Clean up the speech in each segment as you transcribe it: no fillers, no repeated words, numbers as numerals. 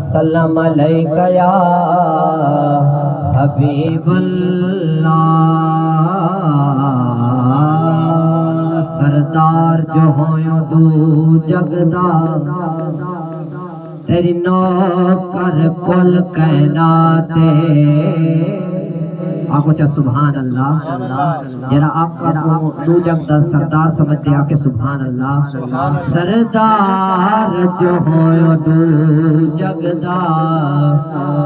وسلم علیک یا حبیب اللہ سردار جو ہویوں دو جگدا تیری نوکر کل کائنات آگو چاہ سبحان اللہ جرا آقا کو دو جگ دا سردار سمجھ دیا کہ سبحان اللہ سردار جو ہویو دو جگ دا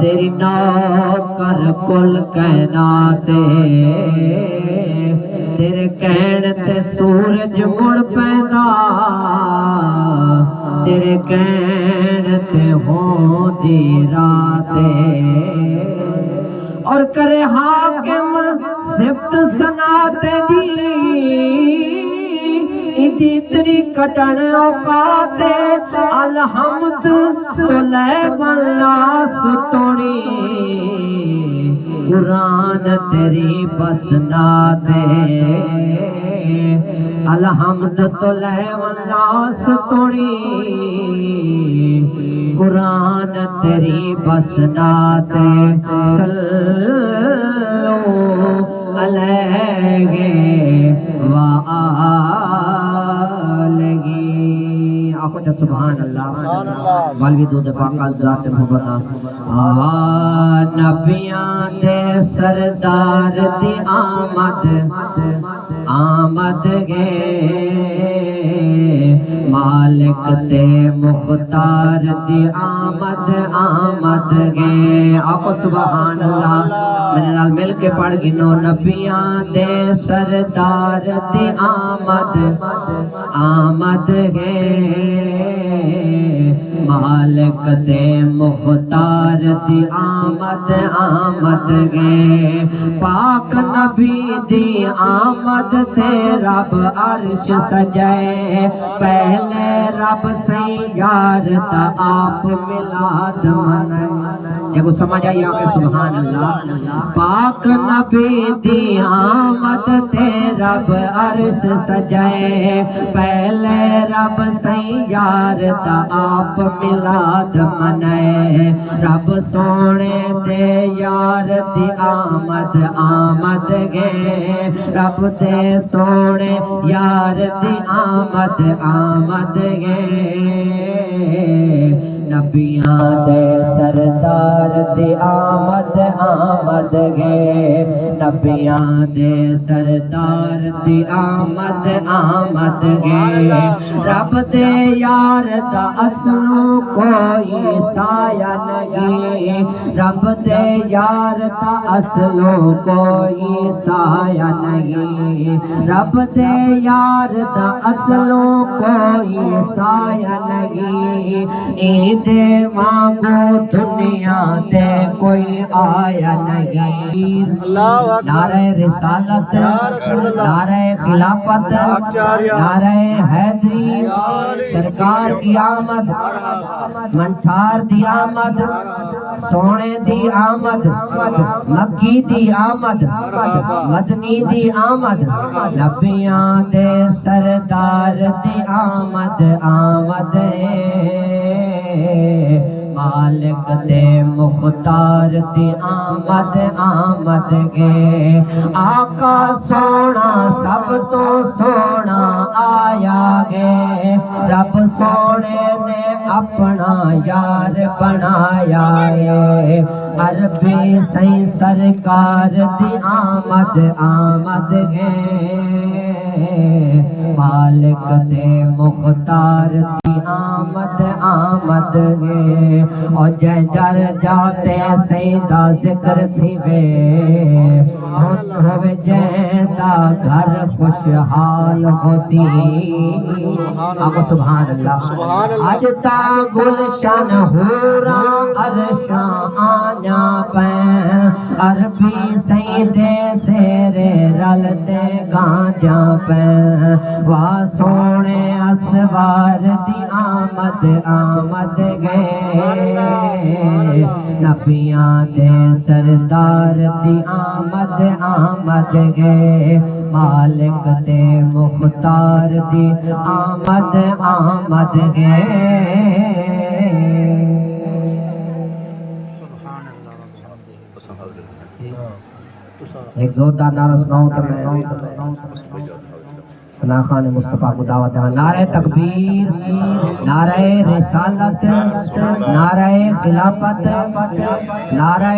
تیری نوکر کل کائنات تیرے کہن تے سورج مڑ پیدا تیرے کہن تے ہوں دی راتیں اور کرے حاکم صفت سنا تیری اتنی کٹن اوقات الحمد تو لے بلا سٹوڑی قرآن تیری بسنا دے الحمد تو لے بلا سٹوڑی قرآن تیری بسنا دے صلو علیہ وآلہ آخو جا سبحان اللہ والوی دو دے پاکات ذات مبنا نبیان دے سردار دی آمد گے مالک تے مختار دی آمد گے آقا سبحان اللہ میرے نال مل کے پڑھ گنو نبیان دے سردار دی آمد گے مالک تے مختار دی آمد گے پاک نبی دی آمد تے رب عرش سجائے پہلے رب سیار تا آپ ملاد منائے دیکھو سمجھ آئی آکے سبحان اللہ پاک نبی دی آمد تے رب عرش سجائے پہلے رب سیار تا آپ ملاد منائے رب سونے دے یار دی آمد گے رب دے سونے یار دی آمد گے نبیان دے سردار دی آمد گے نبیان دے سردار دی آمد گے رب دے یار دا اصلوں کوئی سایہ نہیں رب دے یار دا اصلوں کوئی سایہ نہیں رب دے یار دا اصلوں کوئی سایہ نہیں دے مانگو دنیا دے کوئی آیا نہیں نعرہ رسالت نعرہ خلافت نعرہ حیدری سرکار کی آمد منٹھار دی آمد سونے دی آمد مکی دی آمد مدنی دی آمد نبیان دے سردار دی آمد مالک دے مختار دی آمد گے آقا سونا سب تو سونا آیا گے رب سونے نے اپنا یار بنایا ہے عربی سی سرکار دی آمد گے مالک دے مختار دی آمد گے اور جے جر جاتے سیدہ ذکر تھی وے ہوئے جے دا گھر خوشحال ہو سی آقا سبحان اللہ آج تا گلشن ہورا عرشاں آنیا پین عربی سیدے سیرے رل دے گانجاں پین واہ سونے اسوار دی آمد گے نبیان دے سردار دی آمد گے مالک دے مختار دی آمد گے ایک زوردار نعرہ سناؤ تو میں ثنا خان مصطفیٰ کو دعوت ہے. نعرہ تکبیر، نعرہ رسالت، نعرہ خلافت، نعرہ